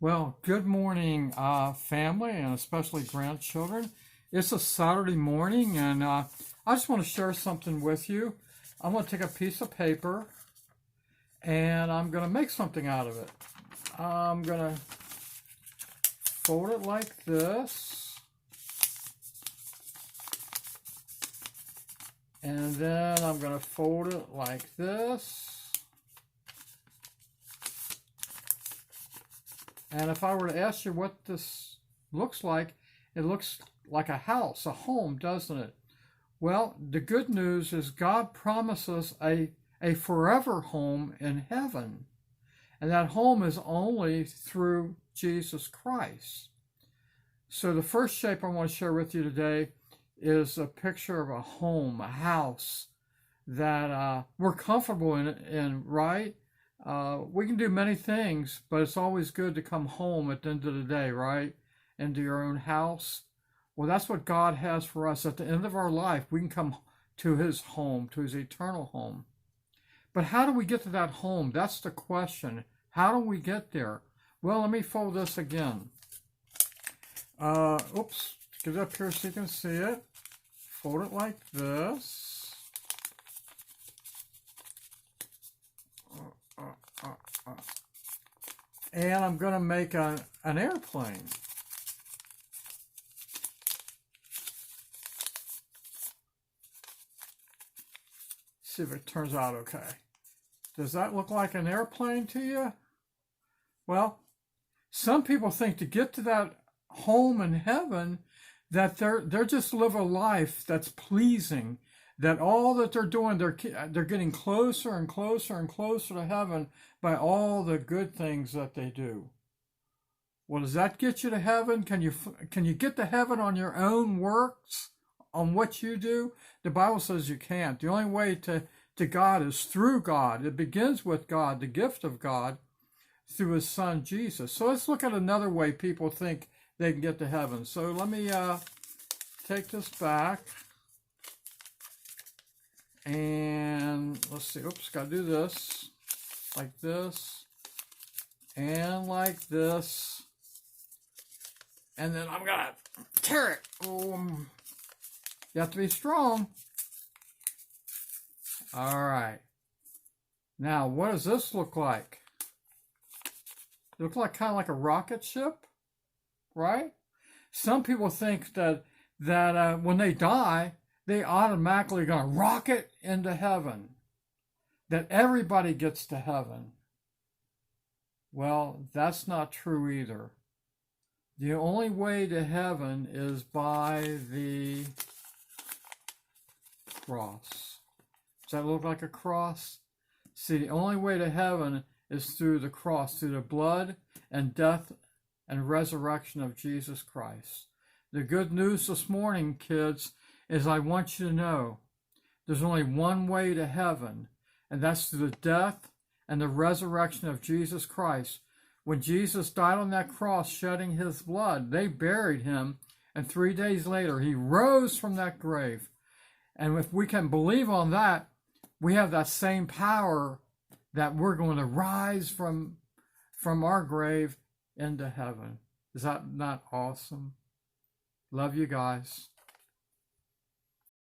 Well, good morning, family, and especially grandchildren. It's a Saturday morning, and I just want to share something with you. I'm going to take a piece of paper, and I'm going to make something out of it. I'm going to fold it like this, and then I'm going to fold it like this. And if I were to ask you what this looks like, it looks like a house, a home, doesn't it? Well, the good news is God promises a forever home in heaven. And that home is only through Jesus Christ. So the first shape I want to share with you today is a picture of a home, a house that we're comfortable in, right? We can do many things, but it's always good to come home at the end of the day, right? Into your own house. Well, that's what God has for us. At the end of our life, we can come to his home, to his eternal home. But how do we get to that home? That's the question. How do we get there? Well, let me fold this again. Oops, get it up here so you can see it. Fold it like this. And I'm going to make an airplane. See if it turns out okay. Does that look like an airplane to you? Well, some people think to get to that home in heaven that they're just live a life that's pleasing, that all that they're doing, they're getting closer and closer and closer to heaven by all the good things that they do. Well, does that get you to heaven? Can you get to heaven on your own works, on what you do? The Bible says you can't. The only way to God is through God. It begins with God, the gift of God, through his son Jesus. So let's look at another way people think they can get to heaven. So let me take this back. And let's see, oops, gotta do this, like this, and like this, and then I'm gonna tear it. You have to be strong. All right. Now, what does this look like? It looks like kind of like a rocket ship, right? Some people think that when they die, they automatically going to rocket into heaven, that everybody gets to heaven. Well, that's not true either. The only way to heaven is by the cross. Does that look like a cross? See, the only way to heaven is through the cross, through the blood and death and resurrection of Jesus Christ. The good news this morning, kids, is I want you to know there's only one way to heaven, and that's through the death and the resurrection of Jesus Christ. When Jesus died on that cross shedding his blood, they buried him, and 3 days later he rose from that grave. And if we can believe on that, we have that same power that we're going to rise from our grave into heaven. Is that not awesome? Love you guys.